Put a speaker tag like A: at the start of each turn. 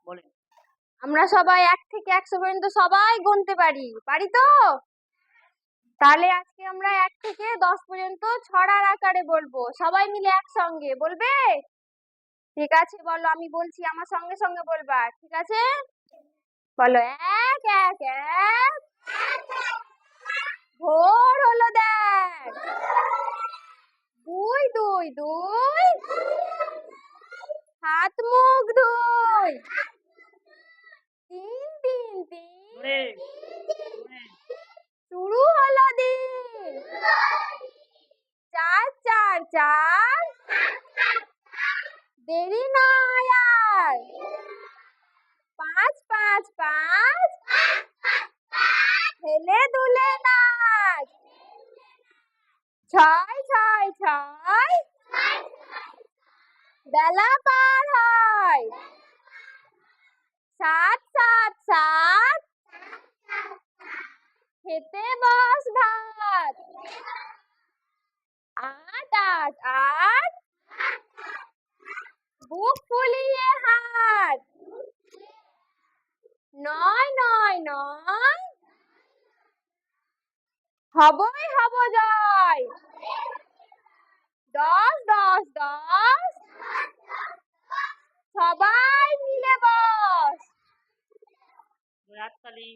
A: বলেন।
B: আমরা সবাই 1 থেকে 100 পর্যন্ত সবাই গুনতে পারি, পারি তো? তাহলে আজকে আমরা 1 থেকে 10 পর্যন্ত ছড়ার আকারে বলবো, সবাই মিলে একসঙ্গে বলবে? ঠিক আছে, বলো। আমি বলছি, আমার সঙ্গে সঙ্গে বলবা, ঠিক আছে? বলো, 1 1 1, ভোর হলো দেখ। 2 2 2, হাত মুখ ধুই। 3 3 3, শুরু হলো দিন। 4 4 4, দেরি নয় আর। 5 5 5, হেলে দুলে নাচ। 6 6 6, বেলা পার হয়। 7 7 7, খেতে বস ভাত। 8 8 8, বুক ফুলিয়ে হাত। 9 9 9, হবই হব জয়। 10 10 10, সবাই মিলে বস।
A: হাততালি।